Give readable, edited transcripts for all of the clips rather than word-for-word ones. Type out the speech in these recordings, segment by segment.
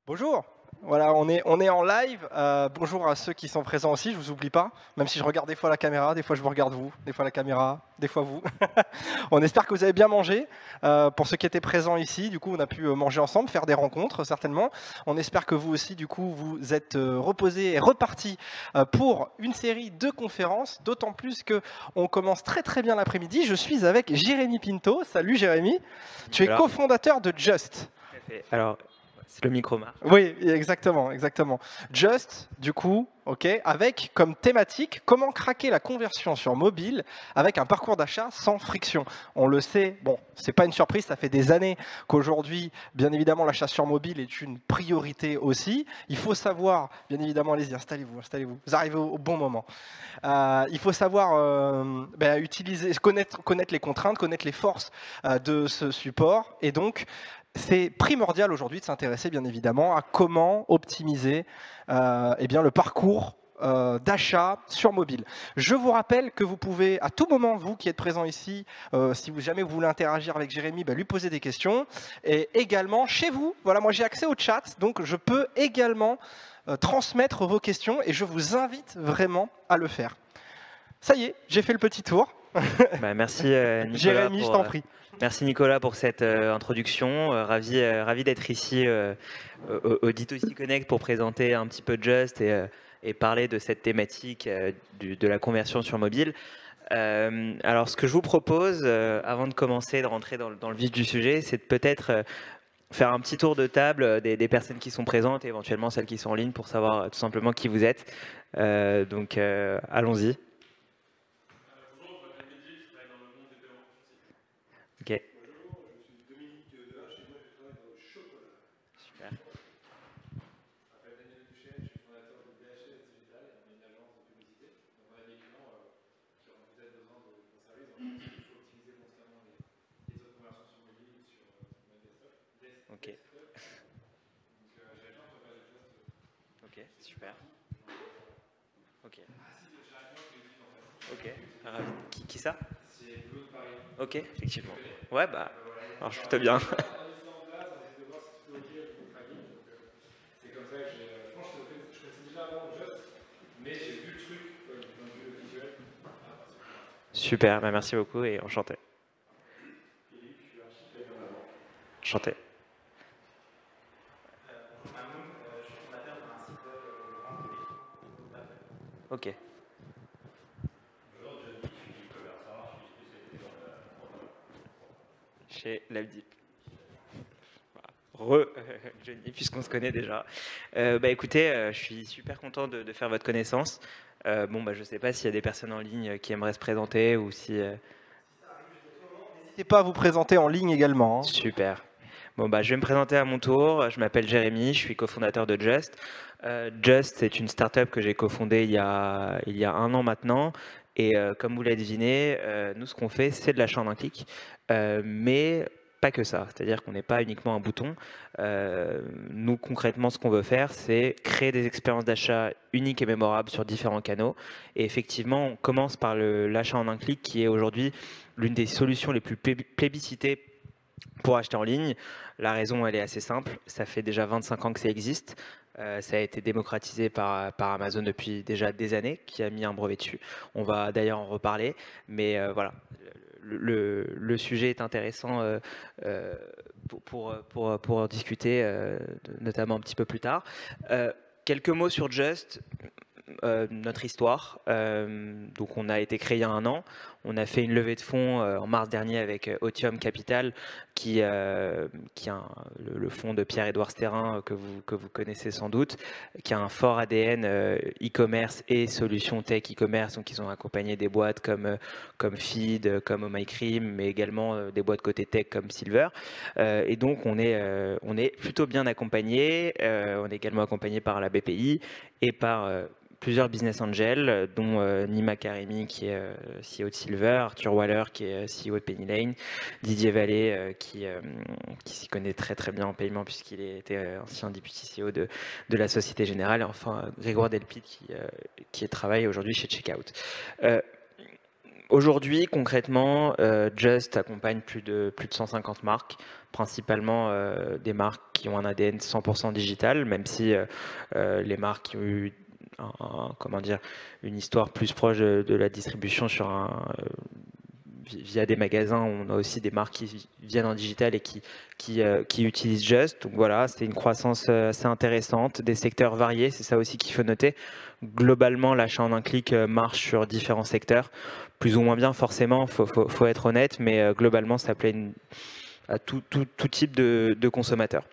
Bonjour, voilà, on est en live. Bonjour à ceux qui sont présents aussi, je vous oublie pas, même si je regarde des fois la caméra, des fois je vous regarde vous, des fois la caméra, des fois vous. On espère que vous avez bien mangé. Pour ceux qui étaient présents ici, du coup, on a pu manger ensemble, faire des rencontres certainement. On espère que vous aussi, du coup, vous êtes reposés et repartis pour une série de conférences, d'autant plus que on commence très très bien l'après-midi. Je suis avec Jérémy Pinto. Salut Jérémy, tu es Alors, cofondateur de Just. tout à fait. Alors, si le micro marche. Oui, exactement, exactement. Just, du coup, ok, avec comme thématique comment craquer la conversion sur mobile avec un parcours d'achat sans friction. On le sait, bon, c'est pas une surprise, ça fait des années qu'aujourd'hui, bien évidemment, l'achat sur mobile est une priorité aussi. Il faut savoir, bien évidemment, allez-y, installez-vous, installez-vous. Vous arrivez au bon moment. Il faut savoir utiliser, connaître les contraintes, connaître les forces de ce support, et donc c'est primordial aujourd'hui de s'intéresser bien évidemment à comment optimiser le parcours d'achat sur mobile. Je vous rappelle que vous pouvez à tout moment, vous qui êtes présent ici, si vous jamais vous voulez interagir avec Jérémy, lui poser des questions. Et également chez vous, voilà, moi j'ai accès au chat, donc je peux également transmettre vos questions et je vous invite vraiment à le faire. Ça y est, j'ai fait le petit tour. Merci Nicolas Jérémy, je pour t'en prie. cette introduction. Ravi d'être ici au D2C Connect pour présenter un petit peu Just et parler de cette thématique de la conversion sur mobile. Alors, ce que je vous propose, avant de commencer, de rentrer dans le vif du sujet, c'est de peut-être faire un petit tour de table des personnes qui sont présentes et éventuellement celles qui sont en ligne pour savoir tout simplement qui vous êtes. Allons-y. Ok. Super. Ok. Ok, super. Ok. Ok. Qui ça? Ok, effectivement. Ouais, bah, marche plutôt bien. Super, bah merci beaucoup et enchanté. Enchanté. Ok. Chez Labdip. Johnny, puisqu'on se connaît déjà. Écoutez, je suis super content de faire votre connaissance. Je ne sais pas s'il y a des personnes en ligne qui aimeraient se présenter ou si. N'hésitez pas à vous présenter en ligne également, hein. Super. Je vais me présenter à mon tour. Je m'appelle Jérémy, je suis cofondateur de Just. Just, c'est une startup que j'ai cofondée il y a un an maintenant. Et comme vous l'avez deviné, nous, ce qu'on fait, c'est de l'achat en un clic. Mais pas que ça. C'est-à-dire qu'on n'est pas uniquement un bouton. Nous, concrètement, ce qu'on veut faire, c'est créer des expériences d'achat uniques et mémorables sur différents canaux. Et effectivement, on commence par l'achat en un clic, qui est aujourd'hui l'une des solutions les plus plébiscitées pour acheter en ligne. La raison, elle est assez simple. Ça fait déjà 25 ans que ça existe. Ça a été démocratisé par Amazon depuis déjà des années, qui a mis un brevet dessus. On va d'ailleurs en reparler. Mais voilà, le sujet est intéressant pour en discuter, notamment un petit peu plus tard. Quelques mots sur Just. Notre histoire. Donc on a été créé il y a un an. On a fait une levée de fonds en mars dernier avec Otium Capital, qui est le fonds de Pierre-Édouard Stérin que vous connaissez sans doute, qui a un fort ADN e-commerce et solutions tech e-commerce. Donc ils ont accompagné des boîtes comme Feed, comme Oh My Cream, mais également des boîtes côté tech comme Silver. Et donc on est plutôt bien accompagné. On est également accompagné par la BPI et par plusieurs business angels, dont Nima Karimi, qui est CEO de Silver, Arthur Waller, qui est CEO de Penny Lane, Didier Vallée, qui s'y connaît très très bien en paiement, puisqu'il était ancien deputy CEO de la Société Générale, et enfin Grégoire Delpit, qui travaille aujourd'hui chez Checkout. Aujourd'hui, concrètement, Just accompagne plus de 150 marques, principalement des marques qui ont un ADN 100% digital, même si les marques qui ont eu comment dire, une histoire plus proche de la distribution via des magasins. On a aussi des marques qui viennent en digital et qui utilisent Just. Donc voilà, c'est une croissance assez intéressante, des secteurs variés, c'est ça aussi qu'il faut noter. Globalement, l'achat en un clic marche sur différents secteurs, plus ou moins bien forcément, faut être honnête, mais globalement, ça plaît à tout type de consommateurs.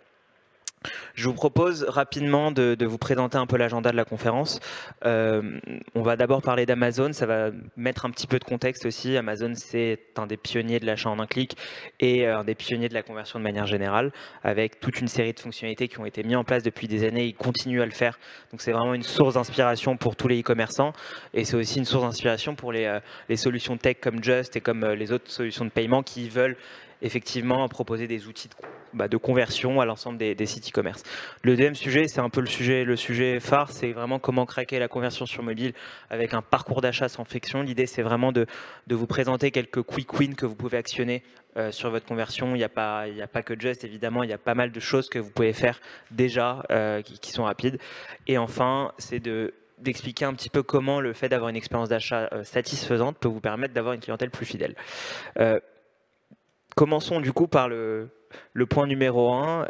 Je vous propose rapidement de vous présenter un peu l'agenda de la conférence. On va d'abord parler d'Amazon, ça va mettre un petit peu de contexte aussi. Amazon, c'est un des pionniers de l'achat en un clic et un des pionniers de la conversion de manière générale, avec toute une série de fonctionnalités qui ont été mises en place depuis des années. Ils continuent à le faire. Donc c'est vraiment une source d'inspiration pour tous les e-commerçants et c'est aussi une source d'inspiration pour les solutions tech comme Just et comme les autres solutions de paiement qui veulent effectivement proposer des outils de conversion à l'ensemble des sites e-commerce. Le deuxième sujet, c'est un peu le sujet phare, c'est vraiment comment craquer la conversion sur mobile avec un parcours d'achat sans friction. L'idée, c'est vraiment de vous présenter quelques quick wins que vous pouvez actionner sur votre conversion. Il n'y a pas que Just, évidemment, il y a pas mal de choses que vous pouvez faire déjà qui sont rapides. Et enfin, c'est d'expliquer un petit peu comment le fait d'avoir une expérience d'achat satisfaisante peut vous permettre d'avoir une clientèle plus fidèle. Commençons du coup par le point numéro 1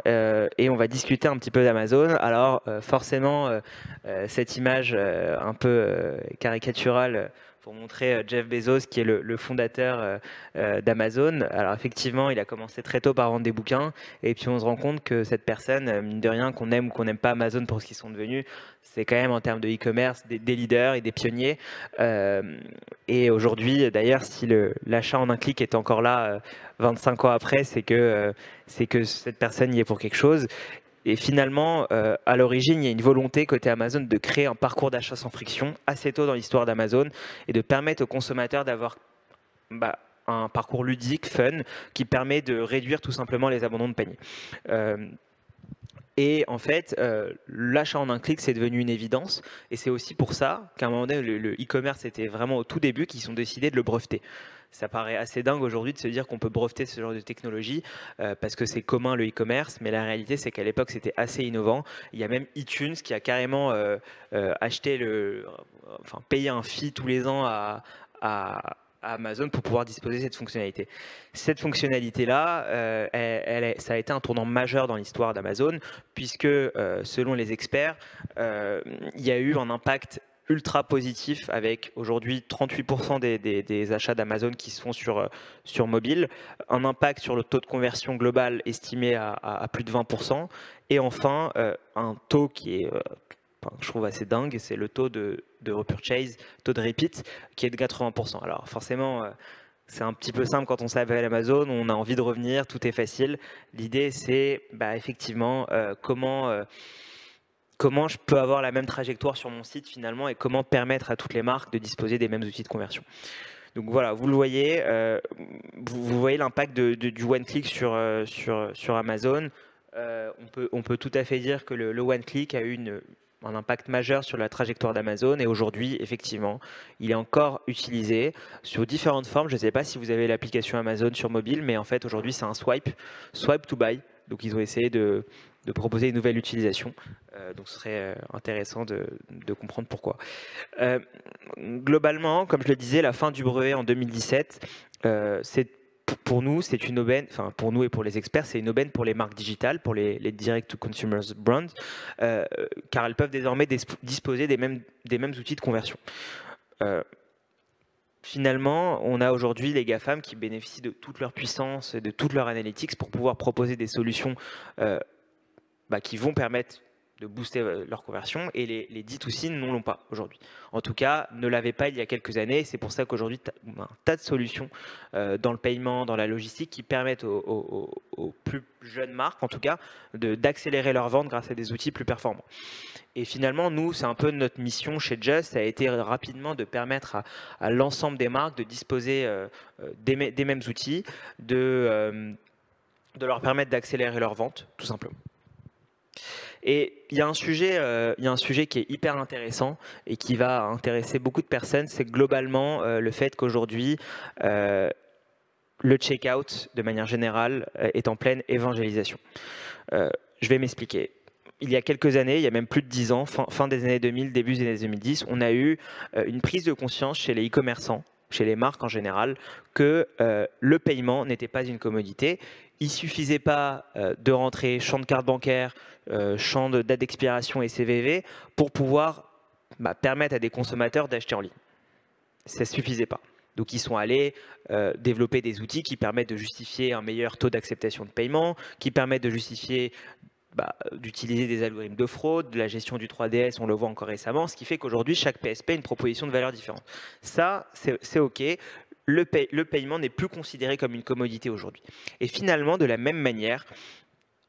et on va discuter un petit peu d'Amazon. Alors forcément, cette image un peu caricaturale pour montrer Jeff Bezos qui est le fondateur d'Amazon. Alors effectivement, il a commencé très tôt par vendre des bouquins et puis on se rend compte que cette personne, mine de rien, qu'on aime ou qu'on n'aime pas Amazon pour ce qu'ils sont devenus, c'est quand même en termes de e-commerce des leaders et des pionniers. Et aujourd'hui, d'ailleurs, si l'achat en un clic est encore là 25 ans après, c'est que cette personne y est pour quelque chose. Et finalement, à l'origine, il y a une volonté côté Amazon de créer un parcours d'achat sans friction assez tôt dans l'histoire d'Amazon et de permettre aux consommateurs d'avoir un parcours ludique, fun, qui permet de réduire tout simplement les abandons de panier. Et en fait, l'achat en un clic, c'est devenu une évidence. Et c'est aussi pour ça qu'à un moment donné, le e-commerce était vraiment au tout début qu'ils ont décidé de le breveter. Ça paraît assez dingue aujourd'hui de se dire qu'on peut breveter ce genre de technologie parce que c'est commun le e-commerce, mais la réalité c'est qu'à l'époque c'était assez innovant. Il y a même iTunes qui a carrément payé un fee tous les ans à Amazon pour pouvoir disposer de cette fonctionnalité. Cette fonctionnalité-là, ça a été un tournant majeur dans l'histoire d'Amazon puisque selon les experts, il y a eu un impact ultra positif avec aujourd'hui 38% des achats d'Amazon qui se font sur mobile, un impact sur le taux de conversion global estimé à plus de 20% et enfin un taux qui est je trouve assez dingue, c'est le taux de repurchase, taux de repeat qui est de 80%. Alors forcément c'est un petit peu simple quand on s'appelle Amazon, on a envie de revenir, tout est facile. L'idée c'est effectivement comment je peux avoir la même trajectoire sur mon site finalement et comment permettre à toutes les marques de disposer des mêmes outils de conversion. Donc voilà, vous le voyez, vous voyez l'impact du one-click sur Amazon. On peut tout à fait dire que le one-click a eu un impact majeur sur la trajectoire d'Amazon et aujourd'hui, effectivement, il est encore utilisé sur différentes formes. Je ne sais pas si vous avez l'application Amazon sur mobile, mais en fait, aujourd'hui, c'est un swipe to buy. Donc, ils ont essayé de proposer une nouvelle utilisation. Donc, ce serait intéressant de comprendre pourquoi. Globalement, comme je le disais, la fin du brevet en 2017, pour nous, c'est une aubaine, enfin pour nous et pour les experts, c'est une aubaine pour les marques digitales, pour les direct-to-consumers brands, car elles peuvent désormais disposer des mêmes outils de conversion. Finalement, on a aujourd'hui les GAFAM qui bénéficient de toute leur puissance et de toute leur analytics pour pouvoir proposer des solutions qui vont permettre de booster leur conversion et les D2C ne l'ont pas aujourd'hui. En tout cas, ne l'avaient pas il y a quelques années. C'est pour ça qu'aujourd'hui, on a un tas de solutions dans le paiement, dans la logistique qui permettent aux plus jeunes marques, en tout cas, d'accélérer leur vente grâce à des outils plus performants. Et finalement, nous, c'est un peu notre mission chez Just, ça a été rapidement de permettre à l'ensemble des marques de disposer des mêmes outils, de leur permettre d'accélérer leur vente, tout simplement. Et il y a un sujet qui est hyper intéressant et qui va intéresser beaucoup de personnes, c'est globalement le fait qu'aujourd'hui, le checkout, de manière générale, est en pleine évangélisation. Je vais m'expliquer. Il y a quelques années, il y a même plus de 10 ans, fin des années 2000, début des années 2010, on a eu une prise de conscience chez les e-commerçants, chez les marques en général, que le paiement n'était pas une commodité. Il ne suffisait pas de rentrer champ de carte bancaire, champ de date d'expiration et CVV pour pouvoir permettre à des consommateurs d'acheter en ligne. Ça ne suffisait pas. Donc ils sont allés développer des outils qui permettent de justifier un meilleur taux d'acceptation de paiement, qui permettent de justifier d'utiliser des algorithmes de fraude, de la gestion du 3DS, on le voit encore récemment, ce qui fait qu'aujourd'hui, chaque PSP a une proposition de valeur différente. Ça, c'est OK. Le paiement n'est plus considéré comme une commodité aujourd'hui. Et finalement, de la même manière,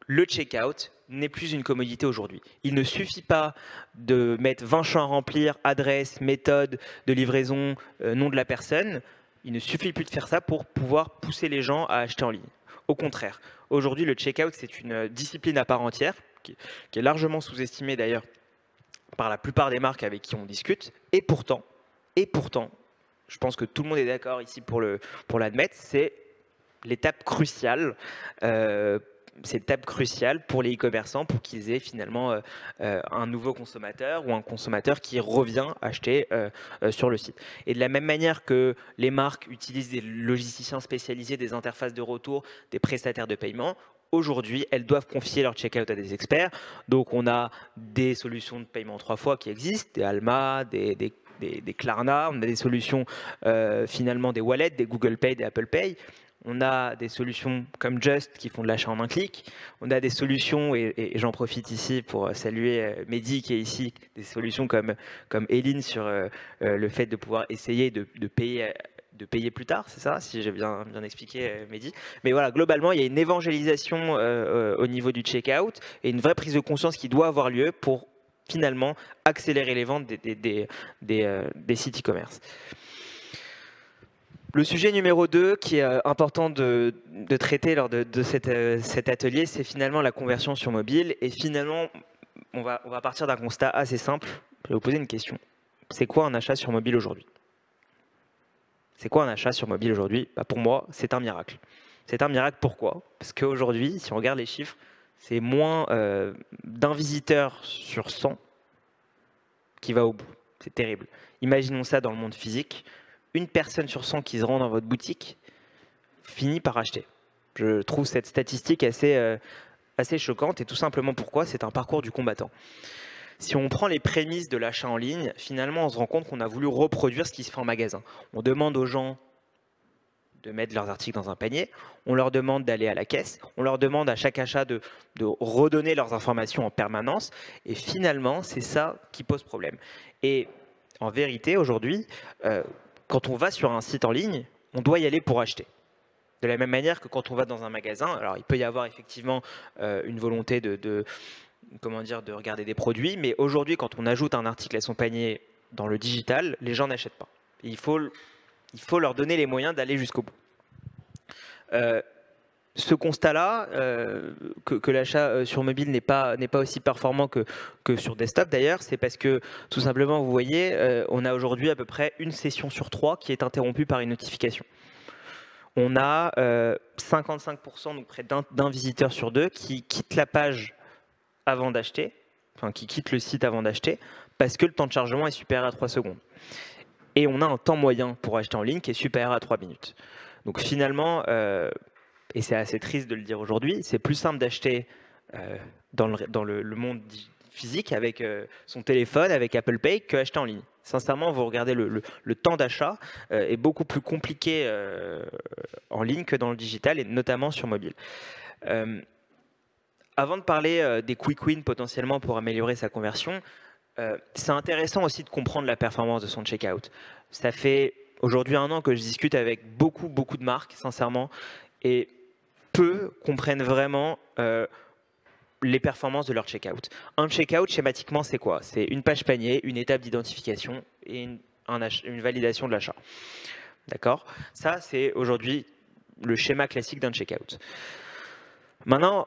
le checkout n'est plus une commodité aujourd'hui. Il ne suffit pas de mettre 20 champs à remplir, adresse, méthode de livraison, nom de la personne. Il ne suffit plus de faire ça pour pouvoir pousser les gens à acheter en ligne. Au contraire, aujourd'hui, le checkout, c'est une discipline à part entière, qui est largement sous-estimée d'ailleurs par la plupart des marques avec qui on discute. Et pourtant, je pense que tout le monde est d'accord ici pour l'admettre, c'est l'étape cruciale. C'est l'étape cruciale pour les e-commerçants pour qu'ils aient finalement un nouveau consommateur ou un consommateur qui revient acheter sur le site. Et de la même manière que les marques utilisent des logisticiens spécialisés, des interfaces de retour, des prestataires de paiement, aujourd'hui, elles doivent confier leur checkout à des experts. Donc, on a des solutions de paiement 3 fois qui existent, des Alma, des Klarna, on a des solutions finalement des wallets, des Google Pay, des Apple Pay. On a des solutions comme Just qui font de l'achat en un clic. On a des solutions, et j'en profite ici pour saluer Mehdi qui est ici, des solutions comme Eline sur le fait de pouvoir essayer de payer plus tard, c'est ça, si j'ai bien expliqué, Mehdi. Mais voilà, globalement, il y a une évangélisation au niveau du checkout et une vraie prise de conscience qui doit avoir lieu pour finalement accélérer les ventes des sites e-commerce. Le sujet numéro 2 qui est important de traiter lors de cet atelier, c'est finalement la conversion sur mobile. Et finalement, on va partir d'un constat assez simple. Je vais vous poser une question. C'est quoi un achat sur mobile aujourd'hui? C'est quoi un achat sur mobile aujourd'hui? Pour moi, c'est un miracle. C'est un miracle pourquoi? Parce qu'aujourd'hui, si on regarde les chiffres, c'est moins d'un visiteur sur 100 qui va au bout. C'est terrible. Imaginons ça dans le monde physique. Une personne sur 100 qui se rend dans votre boutique finit par acheter. Je trouve cette statistique assez choquante et tout simplement pourquoi c'est un parcours du combattant. Si on prend les prémices de l'achat en ligne, finalement on se rend compte qu'on a voulu reproduire ce qui se fait en magasin. On demande aux gens de mettre leurs articles dans un panier, on leur demande d'aller à la caisse, on leur demande à chaque achat de redonner leurs informations en permanence et finalement c'est ça qui pose problème. Et en vérité aujourd'hui, quand on va sur un site en ligne, on doit y aller pour acheter. De la même manière que quand on va dans un magasin, alors il peut y avoir effectivement une volonté de regarder des produits, mais aujourd'hui, quand on ajoute un article à son panier dans le digital, les gens n'achètent pas. Il faut leur donner les moyens d'aller jusqu'au bout. Ce constat-là, que l'achat sur mobile n'est pas aussi performant que sur desktop d'ailleurs, c'est parce que tout simplement, vous voyez, on a aujourd'hui à peu près une session sur 3 qui est interrompue par une notification. On a 55%, donc près d'un visiteur sur 2, qui quitte la page avant d'acheter, enfin qui quitte le site avant d'acheter, parce que le temps de chargement est supérieur à 3 secondes. Et on a un temps moyen pour acheter en ligne qui est supérieur à 3 minutes. Donc finalement, et c'est assez triste de le dire aujourd'hui, c'est plus simple d'acheter dans le monde physique avec son téléphone, avec Apple Pay, qu'acheter en ligne. Sincèrement, vous regardez le temps d'achat est beaucoup plus compliqué en ligne que dans le digital et notamment sur mobile. Avant de parler des quick wins potentiellement pour améliorer sa conversion, c'est intéressant aussi de comprendre la performance de son checkout. Ça fait aujourd'hui 1 an que je discute avec beaucoup de marques, sincèrement, et peu comprennent vraiment les performances de leur checkout. Un checkout, schématiquement, c'est quoi? C'est une page panier, une étape d'identification et une validation de l'achat. D'accord? Ça, c'est aujourd'hui le schéma classique d'un checkout. Maintenant,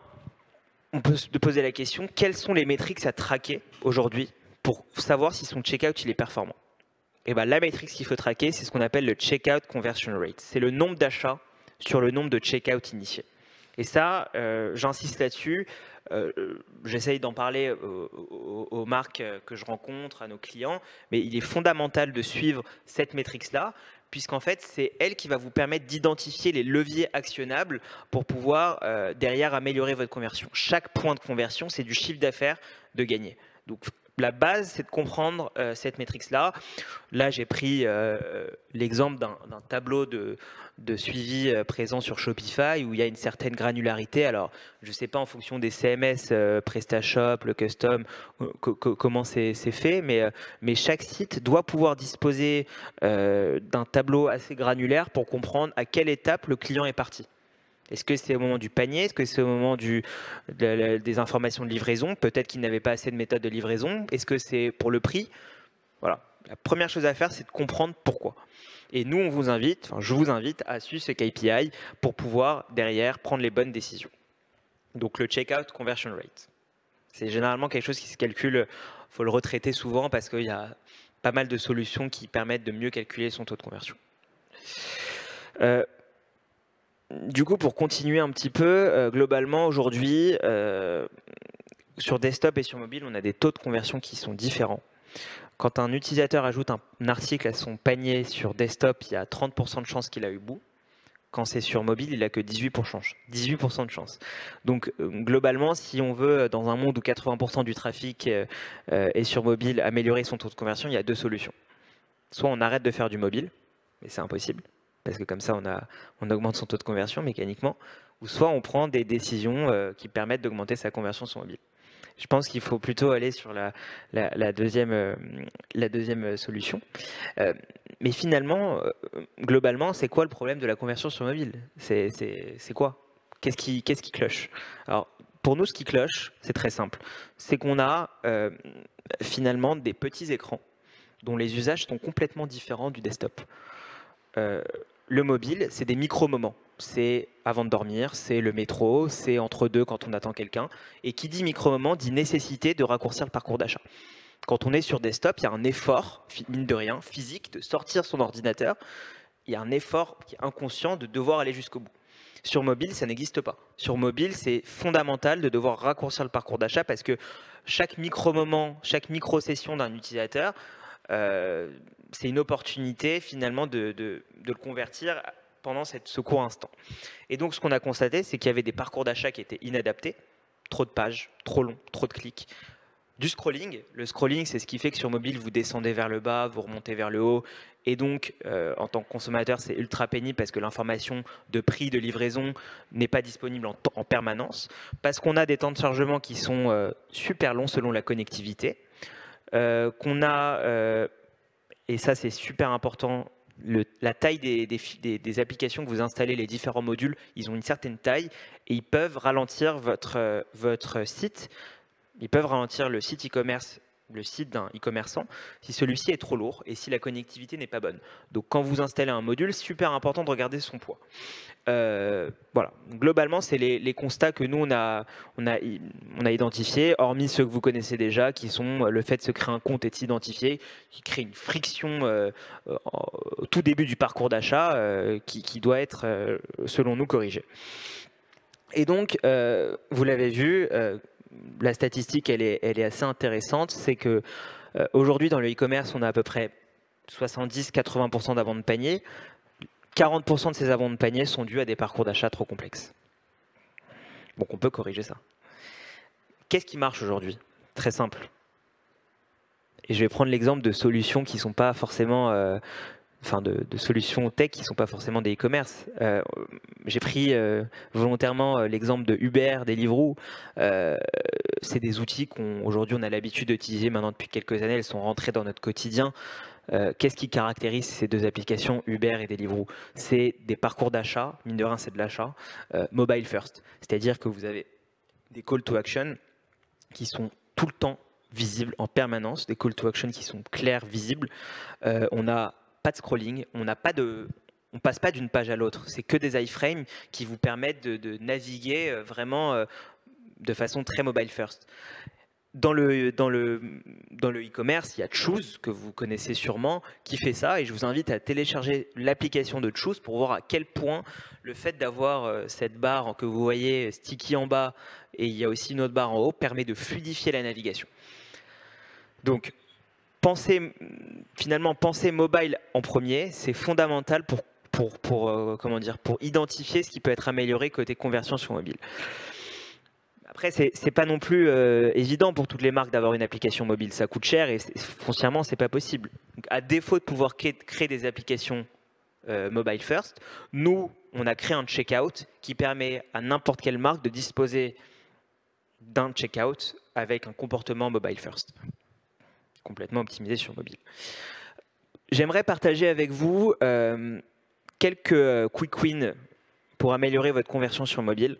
on peut se poser la question, quelles sont les métriques à traquer aujourd'hui pour savoir si son checkout il est performant? Et ben, la métrique qu'il faut traquer, c'est ce qu'on appelle le checkout conversion rate. C'est le nombre d'achats sur le nombre de checkout initiés. Et ça, j'insiste là-dessus. J'essaye d'en parler aux marques que je rencontre, à nos clients, mais il est fondamental de suivre cette métrique-là, puisqu'en fait, c'est elle qui va vous permettre d'identifier les leviers actionnables pour pouvoir derrière améliorer votre conversion. Chaque point de conversion, c'est du chiffre d'affaires de gagner. Donc, la base, c'est de comprendre cette métrique-là. Là, j'ai pris l'exemple d'un tableau de suivi présent sur Shopify où il y a une certaine granularité. Alors, je ne sais pas en fonction des CMS, PrestaShop, le Custom, comment c'est fait, mais chaque site doit pouvoir disposer d'un tableau assez granulaire pour comprendre à quelle étape le client est parti. Est-ce que c'est au moment du panier? Est-ce que c'est au moment des informations de livraison? Peut-être qu'il n'avait pas assez de méthodes de livraison. Est-ce que c'est pour le prix? Voilà. La première chose à faire, c'est de comprendre pourquoi. Et nous, je vous invite à suivre ce KPI pour pouvoir derrière prendre les bonnes décisions. Donc le checkout conversion rate. C'est généralement quelque chose qui se calcule, il faut le retraiter souvent parce qu'il y a pas mal de solutions qui permettent de mieux calculer son taux de conversion. Du coup, pour continuer un petit peu, globalement, aujourd'hui, sur desktop et sur mobile, on a des taux de conversion qui sont différents. Quand un utilisateur ajoute un article à son panier sur desktop, il y a 30% de chances qu'il a eu bout. Quand c'est sur mobile, il n'a que 18% de chance. Donc, globalement, si on veut, dans un monde où 80% du trafic est sur mobile, améliorer son taux de conversion, il y a deux solutions. Soit on arrête de faire du mobile, mais c'est impossible, parce que comme ça, on augmente son taux de conversion mécaniquement, ou soit on prend des décisions qui permettent d'augmenter sa conversion sur mobile. Je pense qu'il faut plutôt aller sur la deuxième solution. Mais finalement, globalement, c'est quoi le problème de la conversion sur mobile? C'est quoi? Qu'est-ce qui cloche? Alors, pour nous, ce qui cloche, c'est très simple. C'est qu'on a finalement des petits écrans dont les usages sont complètement différents du desktop. Le mobile, c'est des micro-moments. C'est avant de dormir, c'est le métro, c'est entre deux quand on attend quelqu'un. Et qui dit micro-moment dit nécessité de raccourcir le parcours d'achat. Quand on est sur desktop, il y a un effort, mine de rien, physique, de sortir son ordinateur. Il y a un effort qui est inconscient de devoir aller jusqu'au bout. Sur mobile, ça n'existe pas. Sur mobile, c'est fondamental de devoir raccourcir le parcours d'achat parce que chaque micro-moment, chaque micro-session d'un utilisateur, c'est une opportunité finalement de le convertir pendant ce court instant. Et donc ce qu'on a constaté, c'est qu'il y avait des parcours d'achat qui étaient inadaptés, trop de pages, trop longs, trop de clics, du scrolling. Le scrolling, c'est ce qui fait que sur mobile, vous descendez vers le bas, vous remontez vers le haut, et donc en tant que consommateur, c'est ultra pénible parce que l'information de prix, de livraison n'est pas disponible en permanence, parce qu'on a des temps de chargement qui sont super longs selon la connectivité, qu'on a, et ça c'est super important, la taille des applications que vous installez, les différents modules, ils ont une certaine taille et ils peuvent ralentir votre site, ils peuvent ralentir le site e-commerce, le site d'un e-commerçant, si celui-ci est trop lourd et si la connectivité n'est pas bonne. Donc quand vous installez un module, c'est super important de regarder son poids. Voilà, globalement, c'est les constats que nous, on a identifiés, hormis ceux que vous connaissez déjà, qui sont le fait de se créer un compte et de s'identifier, qui crée une friction au tout début du parcours d'achat qui doit être, selon nous, corrigée. Et donc, vous l'avez vu, la statistique, elle est assez intéressante, c'est que aujourd'hui, dans le e-commerce, on a à peu près 70-80% d'avant de panier. 40% de ces abandons de panier sont dus à des parcours d'achat trop complexes. Donc on peut corriger ça. Qu'est-ce qui marche aujourd'hui? Très simple. Et je vais prendre l'exemple de solutions qui ne sont pas forcément, de solutions tech qui ne sont pas forcément des e-commerce. J'ai pris volontairement l'exemple de Uber, Deliveroo. C'est des outils qu'aujourd'hui on a l'habitude d'utiliser maintenant depuis quelques années. Elles sont rentrées dans notre quotidien. Qu'est-ce qui caractérise ces deux applications, Uber et Deliveroo? C'est des parcours d'achat, mine de rien c'est de l'achat, mobile first. C'est-à-dire que vous avez des call to action qui sont tout le temps visibles en permanence, des call to action qui sont clairs, visibles. On n'a pas de scrolling, on passe pas d'une page à l'autre. C'est que des iframes qui vous permettent de naviguer vraiment de façon très mobile first. Dans le e-commerce, il y a Choose, que vous connaissez sûrement, qui fait ça. Et je vous invite à télécharger l'application de Choose pour voir à quel point le fait d'avoir cette barre que vous voyez sticky en bas et il y a aussi une autre barre en haut permet de fluidifier la navigation. Donc, finalement, penser mobile en premier, c'est fondamental pour identifier ce qui peut être amélioré côté conversion sur mobile. Après, c'est pas non plus évident pour toutes les marques d'avoir une application mobile. Ça coûte cher et foncièrement, c'est pas possible. Donc, à défaut de pouvoir créer des applications mobile first, nous, on a créé un checkout qui permet à n'importe quelle marque de disposer d'un checkout avec un comportement mobile first, complètement optimisé sur mobile. J'aimerais partager avec vous quelques quick wins pour améliorer votre conversion sur mobile.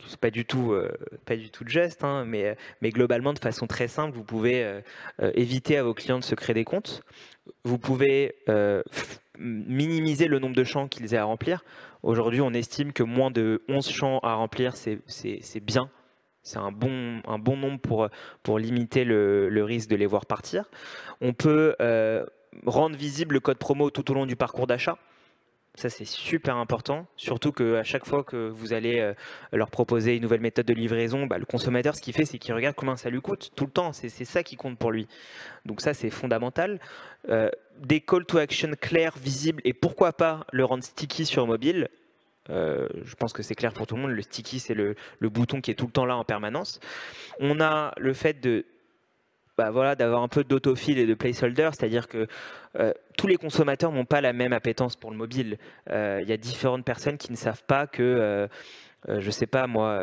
C'est pas du tout de geste, hein, mais globalement, de façon très simple, vous pouvez éviter à vos clients de se créer des comptes. Vous pouvez minimiser le nombre de champs qu'ils aient à remplir. Aujourd'hui, on estime que moins de 11 champs à remplir, c'est bien. C'est un bon nombre pour limiter le risque de les voir partir. On peut rendre visible le code promo tout au long du parcours d'achat. Ça, c'est super important, surtout qu'à chaque fois que vous allez leur proposer une nouvelle méthode de livraison, le consommateur, ce qu'il fait, c'est qu'il regarde combien ça lui coûte tout le temps. C'est ça qui compte pour lui. Donc ça, c'est fondamental. Des call to action clairs, visibles, et pourquoi pas le rendre sticky sur mobile. Je pense que c'est clair pour tout le monde. Le sticky, c'est le bouton qui est tout le temps là en permanence. On a le fait d'avoir un peu d'autofill et de placeholder, c'est-à-dire que tous les consommateurs n'ont pas la même appétence pour le mobile. Il y a différentes personnes qui ne savent pas que, je sais pas moi,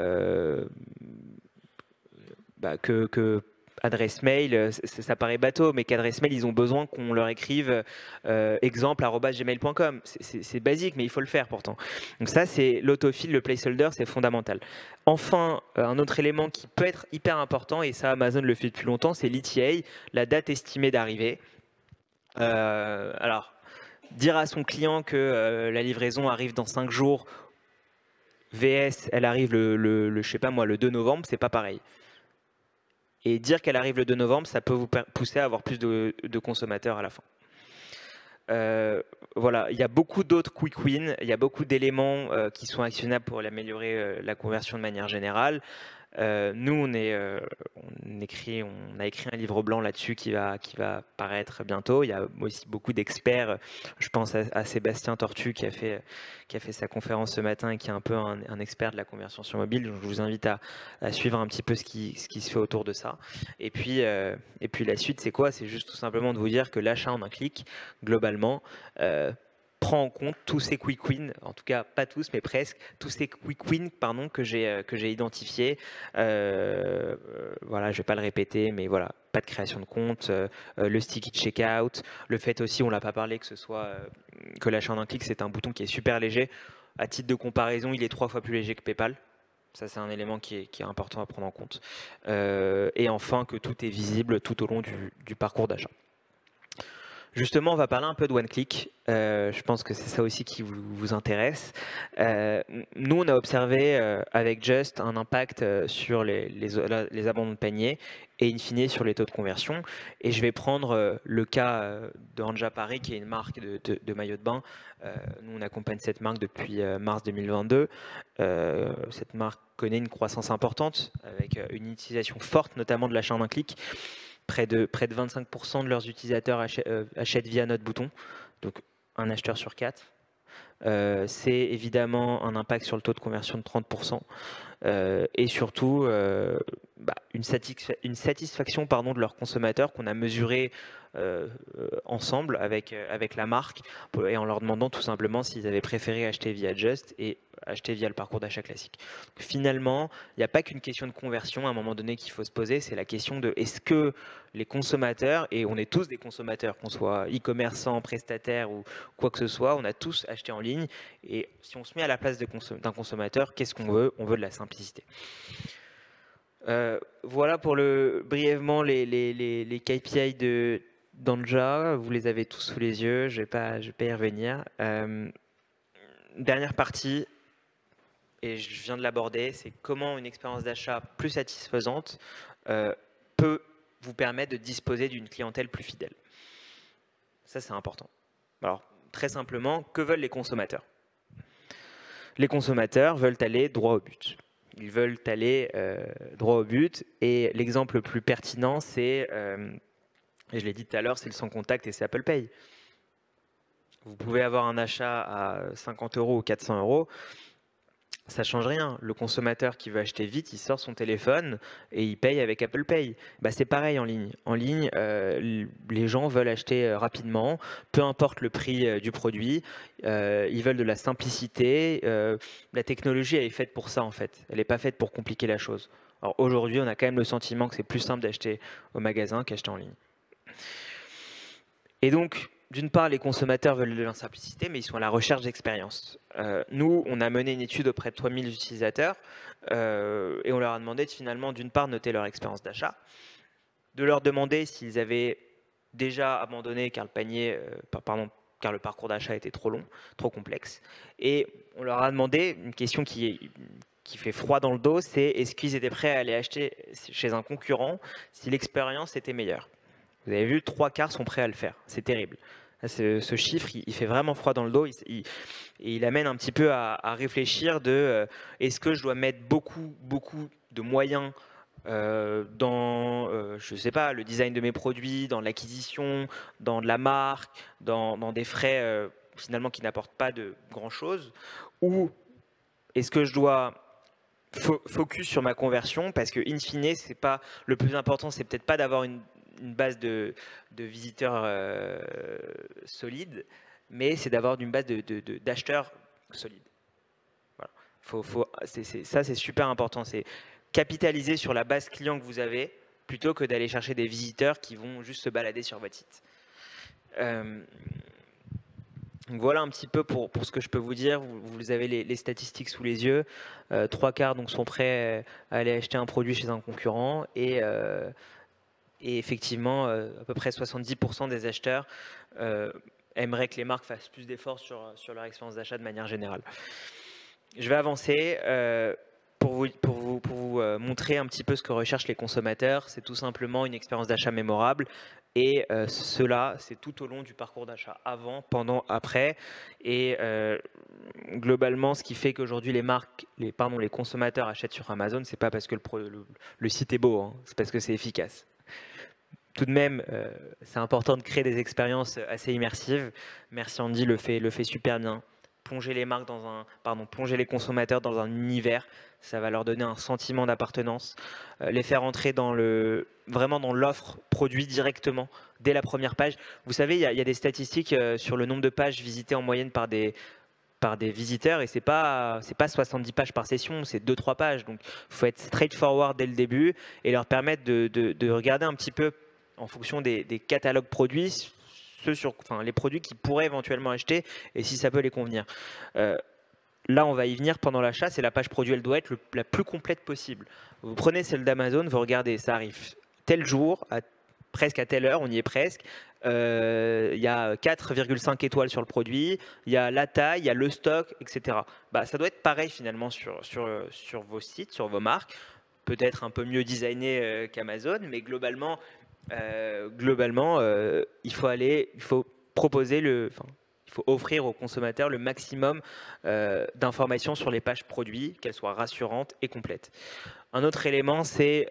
que adresse mail, ça paraît bateau, mais qu'adresse mail, ils ont besoin qu'on leur écrive exemple@gmail.com. C'est basique, mais il faut le faire pourtant. Donc ça, c'est l'autofill, le placeholder, c'est fondamental. Enfin, un autre élément qui peut être hyper important, et ça Amazon le fait depuis longtemps, c'est l'ETA, la date estimée d'arrivée. Alors, dire à son client que la livraison arrive dans 5 jours, VS, elle arrive je sais pas moi, le 2 novembre, c'est pas pareil. Et dire qu'elle arrive le 2 novembre, ça peut vous pousser à avoir plus de consommateurs à la fin. Voilà, il y a beaucoup d'autres quick wins, il y a beaucoup d'éléments qui sont actionnables pour améliorer la conversion de manière générale. Nous, on a écrit un livre blanc là-dessus qui va paraître bientôt. Il y a aussi beaucoup d'experts. Je pense à Sébastien Tortu qui a fait sa conférence ce matin et qui est un peu un expert de la conversion sur mobile. Donc, je vous invite à suivre un petit peu ce qui se fait autour de ça. Et puis la suite, c'est quoi? C'est juste tout simplement de vous dire que l'achat en un clic, globalement, prend en compte tous ces quick wins, en tout cas pas tous, mais presque, tous ces quick wins que j'ai identifiés. Voilà, je ne vais pas le répéter, mais voilà, pas de création de compte, le sticky checkout, le fait aussi, on l'a pas parlé, que l'achat en un clic, c'est un bouton qui est super léger. À titre de comparaison, il est 3 fois plus léger que PayPal. Ça, c'est un élément qui est important à prendre en compte. Et enfin, que tout est visible tout au long du parcours d'achat. Justement, on va parler un peu de one-click. Je pense que c'est ça aussi qui vous intéresse. Nous, on a observé avec Just un impact sur les abandons de panier et in fine sur les taux de conversion. Et je vais prendre le cas de Anja Paris, qui est une marque de maillot de bain. Nous, on accompagne cette marque depuis mars 2022. Cette marque connaît une croissance importante avec une utilisation forte, notamment de l'achat en un clic. Près de 25% de leurs utilisateurs achètent via notre bouton, donc un acheteur sur 4. C'est évidemment un impact sur le taux de conversion de 30%. Et surtout une satisfaction de leurs consommateurs qu'on a mesuré ensemble avec la marque et en leur demandant tout simplement s'ils avaient préféré acheter via Just et acheter via le parcours d'achat classique. Finalement, il n'y a pas qu'une question de conversion à un moment donné qu'il faut se poser, c'est la question de est-ce que les consommateurs, et on est tous des consommateurs, qu'on soit e-commerçant, prestataire ou quoi que ce soit, on a tous acheté en ligne et si on se met à la place d'un consommateur, qu'est-ce qu'on veut? On veut de la simplicité. Voilà pour brièvement les KPI d'Anja, vous les avez tous sous les yeux, je vais pas y revenir. Dernière partie, et je viens de l'aborder, c'est comment une expérience d'achat plus satisfaisante peut vous permettre de disposer d'une clientèle plus fidèle. Ça, c'est important. Alors, très simplement, que veulent les consommateurs? Les consommateurs veulent aller droit au but. Ils veulent aller droit au but. Et l'exemple le plus pertinent, c'est, et je l'ai dit tout à l'heure, c'est le sans contact et c'est Apple Pay. Vous pouvez avoir un achat à 50 € ou 400 €. Ça ne change rien. Le consommateur qui veut acheter vite, il sort son téléphone et il paye avec Apple Pay. Bah, c'est pareil en ligne. En ligne, les gens veulent acheter rapidement, peu importe le prix du produit. Ils veulent de la simplicité. La technologie, elle est faite pour ça en fait. Elle n'est pas faite pour compliquer la chose. Alors aujourd'hui, on a quand même le sentiment que c'est plus simple d'acheter au magasin qu'acheter en ligne. Et donc, d'une part, les consommateurs veulent de la simplicité, mais ils sont à la recherche d'expérience. Nous, on a mené une étude auprès de 3000 utilisateurs et on leur a demandé de finalement, d'une part, noter leur expérience d'achat, de leur demander s'ils avaient déjà abandonné car car le parcours d'achat était trop long, trop complexe. Et on leur a demandé une question qui fait froid dans le dos, c'est est-ce qu'ils étaient prêts à aller acheter chez un concurrent si l'expérience était meilleure? Vous avez vu, 3/4 sont prêts à le faire. C'est terrible. Ce chiffre, il fait vraiment froid dans le dos. Il amène un petit peu à réfléchir de est-ce que je dois mettre beaucoup de moyens dans, je sais pas, le design de mes produits, dans l'acquisition, dans de la marque, dans des frais finalement qui n'apportent pas de grand-chose, ou est-ce que je dois focus sur ma conversion parce que in fine, c'est pas le plus important, c'est peut-être pas d'avoir une base de visiteurs solide, mais c'est d'avoir une base d'acheteurs solides. Voilà. Ça, c'est super important. C'est capitaliser sur la base client que vous avez plutôt que d'aller chercher des visiteurs qui vont juste se balader sur votre site. Donc voilà un petit peu pour ce que je peux vous dire. Vous avez les statistiques sous les yeux. 3/4 donc sont prêts à aller acheter un produit chez un concurrent et effectivement, à peu près 70% des acheteurs aimeraient que les marques fassent plus d'efforts sur leur expérience d'achat de manière générale. Je vais avancer pour vous montrer un petit peu ce que recherchent les consommateurs. C'est tout simplement une expérience d'achat mémorable. Et cela, c'est tout au long du parcours d'achat, avant, pendant, après. Et globalement, ce qui fait qu'aujourd'hui les consommateurs achètent sur Amazon, c'est pas parce que le site est beau, hein, c'est parce que c'est efficace. Tout de même, c'est important de créer des expériences assez immersives. Merci Andy le fait super bien. Plonger les consommateurs dans un univers, ça va leur donner un sentiment d'appartenance, les faire entrer vraiment dans l'offre produit directement dès la première page. Vous savez, il y a des statistiques sur le nombre de pages visitées en moyenne par des visiteurs et c'est pas 70 pages par session, c'est 2-3 pages. Donc, il faut être straightforward dès le début et leur permettre de regarder un petit peu en fonction des catalogues produits, les produits qu'ils pourraient éventuellement acheter et si ça peut les convenir. Là, on va y venir pendant l'achat. C'est la page produit, elle doit être la plus complète possible. Vous prenez celle d'Amazon, vous regardez, ça arrive tel jour, presque à telle heure, on y est presque. Il y a 4,5 étoiles sur le produit, il y a la taille, il y a le stock, etc. Ça doit être pareil finalement sur vos sites, sur vos marques. Peut-être un peu mieux designé qu'Amazon, mais globalement, il faut offrir aux consommateurs le maximum d'informations sur les pages produits, qu'elles soient rassurantes et complètes. Un autre élément, c'est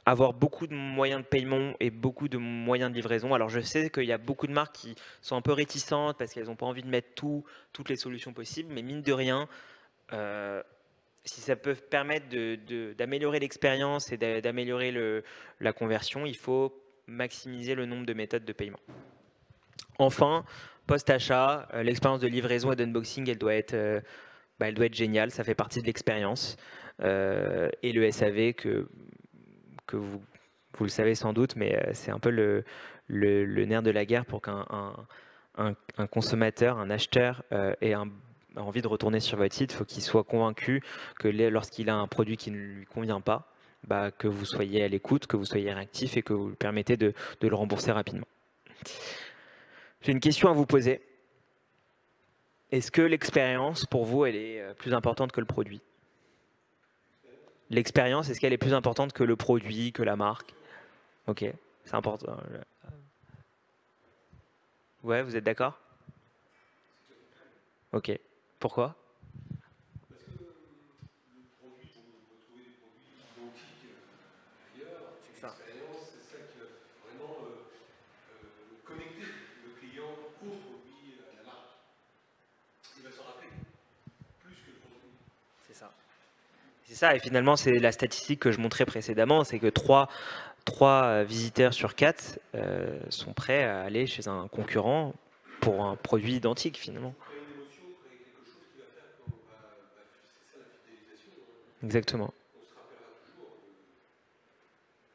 avoir beaucoup de moyens de paiement et beaucoup de moyens de livraison. Alors je sais qu'il y a beaucoup de marques qui sont un peu réticentes parce qu'elles n'ont pas envie de mettre toutes les solutions possibles, mais mine de rien, si ça peut permettre d'améliorer l'expérience et d'améliorer la conversion, il faut maximiser le nombre de méthodes de paiement. Enfin, post-achat, l'expérience de livraison et d'unboxing, elle doit être géniale, ça fait partie de l'expérience. Et le SAV, que vous le savez sans doute, mais c'est un peu le nerf de la guerre pour qu'un consommateur, un acheteur ait envie de retourner sur votre site. Il faut qu'il soit convaincu que lorsqu'il a un produit qui ne lui convient pas, que vous soyez à l'écoute, que vous soyez réactif et que vous lui permettez de le rembourser rapidement. J'ai une question à vous poser. Est-ce que l'expérience, pour vous, elle est plus importante que le produit ? L'expérience, est-ce qu'elle est plus importante que le produit, que la marque? Ok, c'est important. Ouais, vous êtes d'accord? Ok. Pourquoi? C'est ça. L'expérience, c'est ça qui va vraiment connecter le client au produit, à la marque. Il va s'en rappeler plus que le produit. C'est ça. C'est ça, et finalement, c'est la statistique que je montrais précédemment, c'est que 3 visiteurs sur 4 sont prêts à aller chez un concurrent pour un produit identique, finalement. Créer une émotion, créer quelque chose qui va faire qu'on va... c'est ça la fidélisation. Exactement. On se rappellera toujours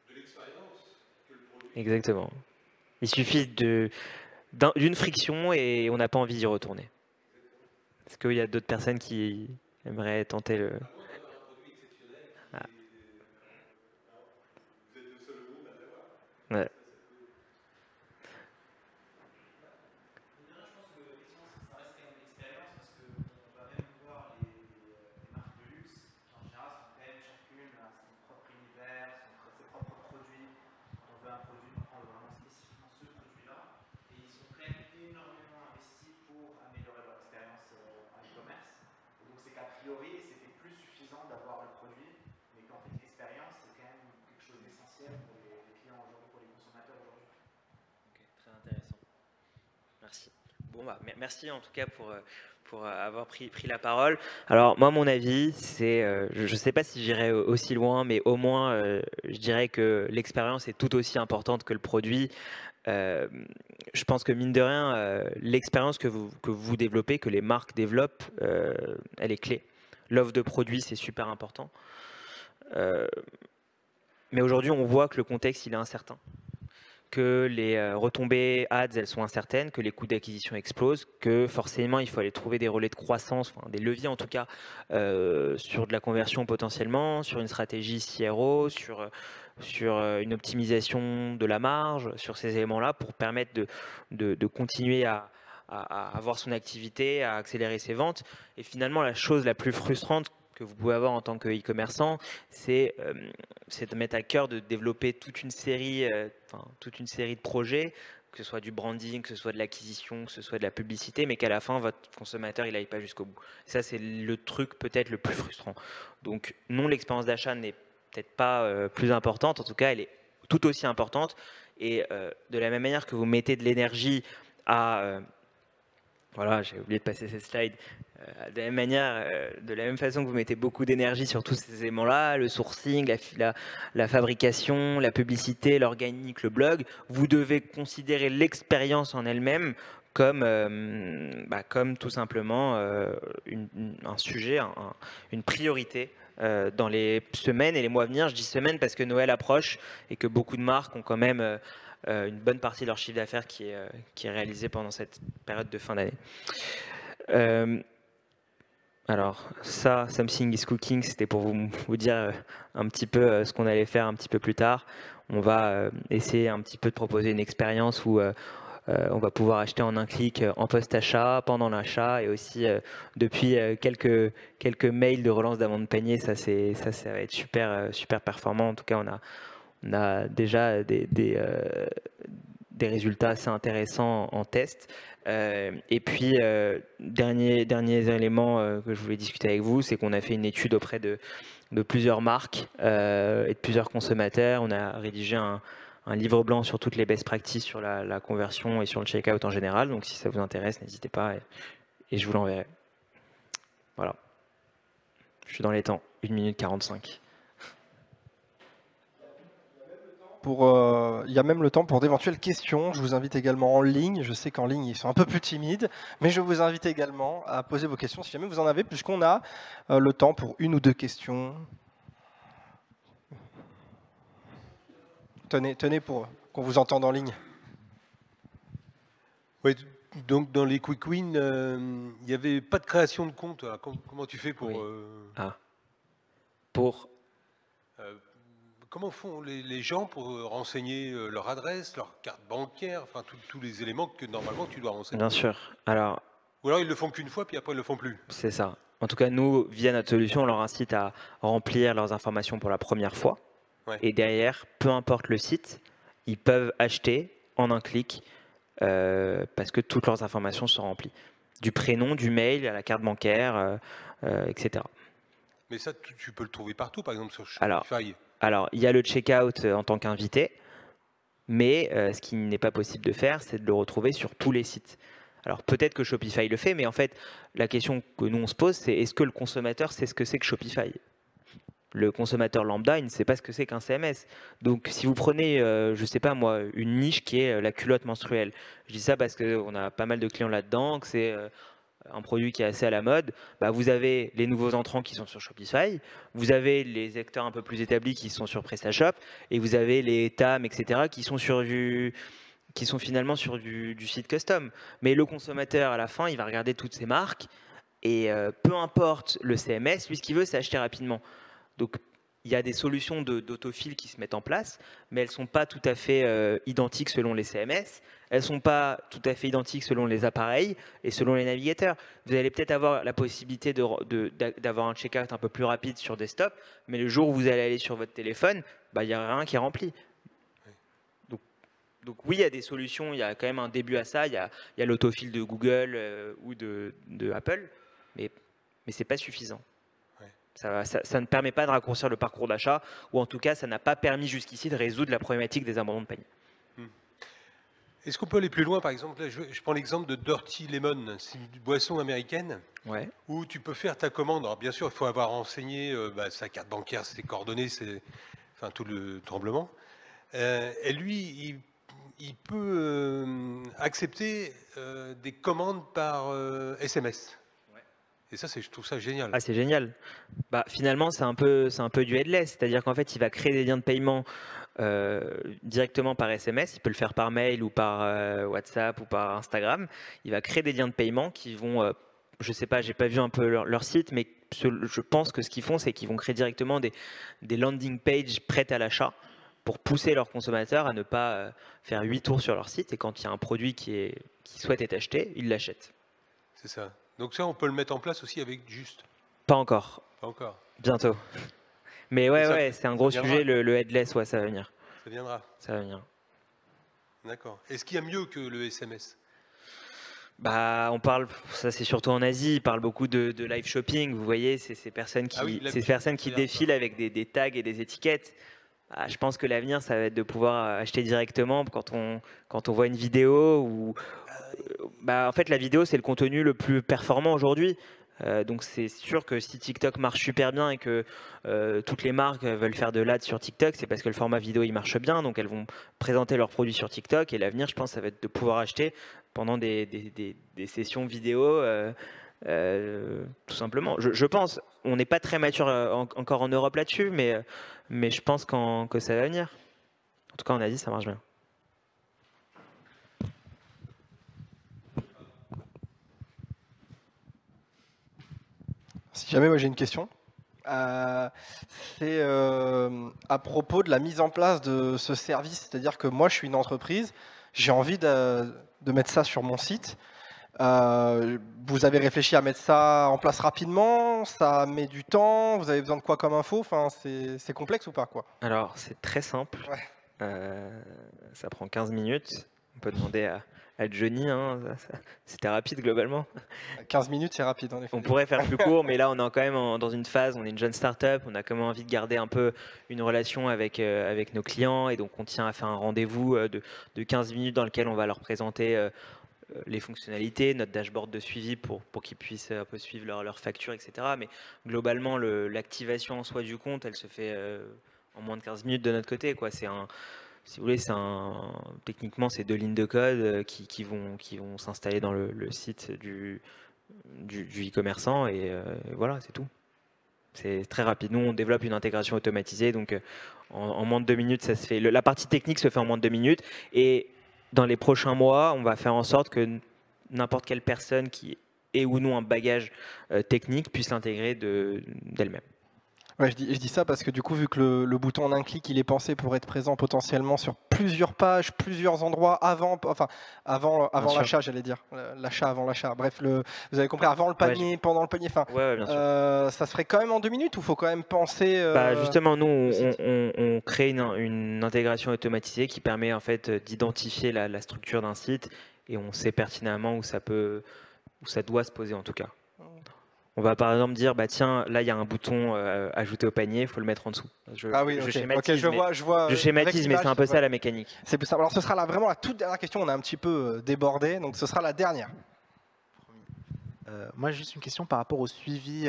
de l'expérience que le produit... Exactement. Il suffit d'une friction et on n'a pas envie d'y retourner. Est-ce qu'il y a d'autres personnes qui aimeraient tenter le... Ah. Vous êtes le seul au monde à l'avoir. Ouais. Merci. Bon, bah, merci en tout cas pour avoir pris la parole. Alors moi, mon avis, c'est, je ne sais pas si j'irai aussi loin, mais au moins, je dirais que l'expérience est tout aussi importante que le produit. Je pense que mine de rien, l'expérience que vous développez, que les marques développent, elle est clé. L'offre de produits, c'est super important. Mais aujourd'hui, on voit que le contexte, il est incertain, que les retombées ads, elles sont incertaines, que les coûts d'acquisition explosent, que forcément, il faut aller trouver des relais de croissance, enfin, des leviers en tout cas, sur de la conversion potentiellement, sur une stratégie CRO, sur une optimisation de la marge, sur ces éléments-là, pour permettre de continuer à avoir son activité, à accélérer ses ventes. Et finalement, la chose la plus frustrante que vous pouvez avoir en tant que e-commerçant, c'est de mettre à cœur de développer toute une série de projets, que ce soit du branding, que ce soit de l'acquisition, que ce soit de la publicité, mais qu'à la fin, votre consommateur, il n'aille pas jusqu'au bout. Ça, c'est le truc peut-être le plus frustrant. Donc, non, l'expérience d'achat n'est peut-être pas plus importante, en tout cas, elle est tout aussi importante. Et de la même manière que vous mettez de l'énergie à... voilà, j'ai oublié de passer cette slide. De la même manière, de la même façon que vous mettez beaucoup d'énergie sur tous ces éléments-là, le sourcing, la fabrication, la publicité, l'organique, le blog, vous devez considérer l'expérience en elle-même comme tout simplement un sujet, une priorité dans les semaines et les mois à venir. Je dis semaines parce que Noël approche et que beaucoup de marques ont quand même une bonne partie de leur chiffre d'affaires qui est réalisé pendant cette période de fin d'année. Alors ça, Something is Cooking, c'était pour vous dire un petit peu ce qu'on allait faire un petit peu plus tard. On va essayer un petit peu de proposer une expérience où on va pouvoir acheter en un clic en post-achat, pendant l'achat et aussi depuis quelques mails de relance d'avant de panier. Ça va être super performant. En tout cas, on a déjà des résultats assez intéressants en test. Et puis, derniers éléments que je voulais discuter avec vous, c'est qu'on a fait une étude auprès de plusieurs marques et de plusieurs consommateurs. On a rédigé un livre blanc sur toutes les best practices sur la conversion et sur le checkout en général. Donc, si ça vous intéresse, n'hésitez pas et je vous l'enverrai. Voilà. Je suis dans les temps. 1 minute 45. Il y a même le temps pour d'éventuelles questions. Je vous invite également en ligne. Je sais qu'en ligne, ils sont un peu plus timides, mais je vous invite également à poser vos questions si jamais vous en avez, puisqu'on a le temps pour 1 ou 2 questions. Tenez pour qu'on vous entende en ligne. Oui, donc dans les quick wins, il n'y avait pas de création de compte. Alors, comment tu fais pour... Comment font les gens pour renseigner leur adresse, leur carte bancaire, enfin tous les éléments que normalement tu dois renseigner? Bien sûr. Ou alors ils le font qu'une fois, puis après ils le font plus. C'est ça. En tout cas, nous, via notre solution, on leur incite à remplir leurs informations pour la première fois. Ouais. Et derrière, peu importe le site, ils peuvent acheter en un clic parce que toutes leurs informations sont remplies. Du prénom, du mail, à la carte bancaire, etc. Mais ça, tu peux le trouver partout, par exemple sur Shopify. Alors, il y a le checkout en tant qu'invité, mais ce qui n'est pas possible de faire, c'est de le retrouver sur tous les sites. Alors peut-être que Shopify le fait, mais en fait, la question que nous on se pose, c'est est-ce que le consommateur sait ce que c'est que Shopify? Le consommateur lambda, il ne sait pas ce que c'est qu'un CMS. Donc si vous prenez, je ne sais pas moi, une niche qui est la culotte menstruelle. Je dis ça parce qu'on a pas mal de clients là-dedans, que c'est un produit qui est assez à la mode. Bah, vous avez les nouveaux entrants qui sont sur Shopify, vous avez les acteurs un peu plus établis qui sont sur PrestaShop, et vous avez les TAM, etc., qui sont finalement sur du site custom. Mais le consommateur, à la fin, il va regarder toutes ces marques, et peu importe le CMS, lui, ce qu'il veut, c'est acheter rapidement. Donc, il y a des solutions d'autofill qui se mettent en place, mais elles ne sont pas tout à fait identiques selon les CMS. Elles ne sont pas tout à fait identiques selon les appareils et selon les navigateurs. Vous allez peut-être avoir la possibilité d'avoir un checkout un peu plus rapide sur desktop, mais le jour où vous allez aller sur votre téléphone, bah, il n'y a rien qui est rempli. Donc oui, il y a des solutions, il y a quand même un début à ça. Il y a l'autofill de Google ou de Apple, mais ce n'est pas suffisant. Ça ne permet pas de raccourcir le parcours d'achat, ou en tout cas, ça n'a pas permis jusqu'ici de résoudre la problématique des abandons de panier. Est-ce qu'on peut aller plus loin? Par exemple, là, je prends l'exemple de Dirty Lemon, c'est une boisson américaine où tu peux faire ta commande. Alors bien sûr, il faut avoir renseigné sa carte bancaire, ses coordonnées, enfin, tout le tremblement. Et lui, il peut accepter des commandes par SMS. Et ça, je trouve ça génial. Ah, c'est génial. Bah, finalement, c'est un peu du headless, c'est-à-dire qu'en fait, il va créer des liens de paiement directement par SMS. Il peut le faire par mail ou par WhatsApp ou par Instagram. Il va créer des liens de paiement qui vont, je sais pas, j'ai pas vu un peu leur site, mais je pense que ce qu'ils font, c'est qu'ils vont créer directement des landing pages prêtes à l'achat pour pousser leurs consommateurs à ne pas faire 8 tours sur leur site. Et quand il y a un produit qui souhaite être acheté, ils l'achètent. C'est ça. Donc ça, on peut le mettre en place aussi avec Just. Pas encore. Pas encore. Bientôt. Mais ouais, c'est un gros sujet, le headless, ouais, ça va venir. Ça viendra. Ça va venir. D'accord. Est-ce qu'il y a mieux que le SMS? Bah, on parle, ça c'est surtout en Asie, ils parlent beaucoup de live shopping. Vous voyez, c'est ces personnes qui défilent avec des tags et des étiquettes. Ah, je pense que l'avenir, ça va être de pouvoir acheter directement quand on voit une vidéo. En fait, la vidéo, c'est le contenu le plus performant aujourd'hui. Donc c'est sûr que si TikTok marche super bien et que toutes les marques veulent faire de l'ad sur TikTok, c'est parce que le format vidéo il marche bien, donc elles vont présenter leurs produits sur TikTok, et l'avenir, je pense, ça va être de pouvoir acheter pendant des sessions vidéo, tout simplement. Je pense, on n'est pas très mature encore en Europe là-dessus, mais je pense que ça va venir. En tout cas, en Asie, ça marche bien. Si jamais moi j'ai une question, c'est à propos de la mise en place de ce service. C'est-à-dire que moi je suis une entreprise, j'ai envie de mettre ça sur mon site. Vous avez réfléchi à mettre ça en place rapidement? Ça met du temps? Vous avez besoin de quoi comme info? Enfin, c'est complexe ou pas, quoi? Alors, c'est très simple. Ça prend 15 minutes. On peut demander à Johnny. Hein, c'était rapide globalement. 15 minutes, c'est rapide en effet. On pourrait faire plus court, mais là, on est quand même dans une phase, on est une jeune start-up, on a quand même envie de garder un peu une relation avec nos clients, et donc on tient à faire un rendez-vous de 15 minutes dans lequel on va leur présenter les fonctionnalités, notre dashboard de suivi pour qu'ils puissent un peu suivre leur facture, etc. Mais globalement, l'activation en soi du compte, elle se fait en moins de 15 minutes de notre côté, quoi. Si vous voulez, techniquement, c'est 2 lignes de code qui vont s'installer dans le site du e-commerçant, et voilà, c'est tout. C'est très rapide. Nous, on développe une intégration automatisée, donc en moins de 2 minutes, ça se fait. La partie technique se fait en moins de 2 minutes, et dans les prochains mois, on va faire en sorte que n'importe quelle personne qui ait ou non un bagage technique puisse l'intégrer d'elle-même. Ouais, je dis ça parce que du coup, vu que le bouton en un clic, il est pensé pour être présent potentiellement sur plusieurs pages, plusieurs endroits avant l'achat, j'allais dire. L'achat avant l'achat. Bref, vous avez compris, avant le panier, pendant le panier. Enfin, bien sûr. ça se ferait quand même en 2 minutes ou il faut quand même penser... Justement, nous, on crée une intégration automatisée qui permet en fait d'identifier la structure d'un site et on sait pertinemment où ça doit se poser en tout cas. On va par exemple dire, bah tiens, là il y a un bouton ajouter au panier, il faut le mettre en dessous. Je schématise, je schématise, mais c'est un peu ça la mécanique. C'est plus simple. Alors ce sera vraiment la toute dernière question, on a un petit peu débordé, donc ce sera la dernière. Moi, j'ai juste une question par rapport au suivi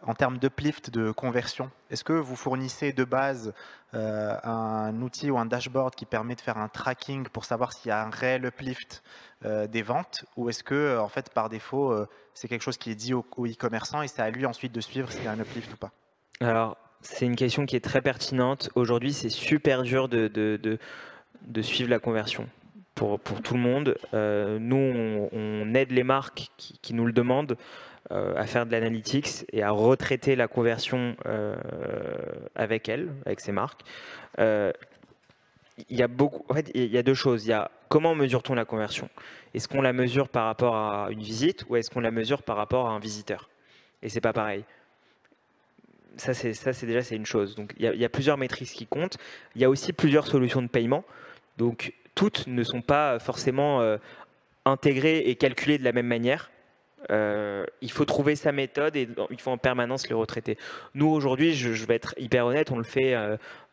en termes d'uplift de conversion. Est-ce que vous fournissez de base un outil ou un dashboard qui permet de faire un tracking pour savoir s'il y a un réel uplift des ventes, ou est-ce que, en fait, par défaut, c'est quelque chose qui est dit au e-commerçant et c'est à lui ensuite de suivre s'il y a un uplift ou pas? Alors, c'est une question qui est très pertinente. Aujourd'hui, c'est super dur de suivre la conversion. Pour tout le monde. Nous, on aide les marques qui nous le demandent à faire de l'analytics et à retraiter la conversion avec elles, avec ces marques. Il y a deux choses. Il y a comment mesure-t-on la conversion? Est-ce qu'on la mesure par rapport à une visite ou est-ce qu'on la mesure par rapport à un visiteur? Et c'est pas pareil. Ça, c'est une chose. Donc, il y a plusieurs métriques qui comptent. Il y a aussi plusieurs solutions de paiement. Donc, toutes ne sont pas forcément intégrées et calculées de la même manière. Il faut trouver sa méthode et il faut en permanence le retraiter. Nous, aujourd'hui, je vais être hyper honnête, on le fait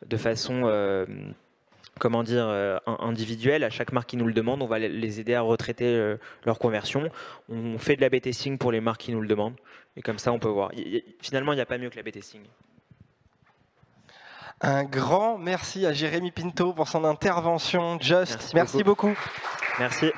de façon individuelle. À chaque marque qui nous le demande, on va les aider à retraiter leur conversion. On fait de l'A/B testing pour les marques qui nous le demandent. Et comme ça, on peut voir. Finalement, il n'y a pas mieux que l'A/B testing. Un grand merci à Jérémy Pinto pour son intervention. Merci beaucoup. Merci.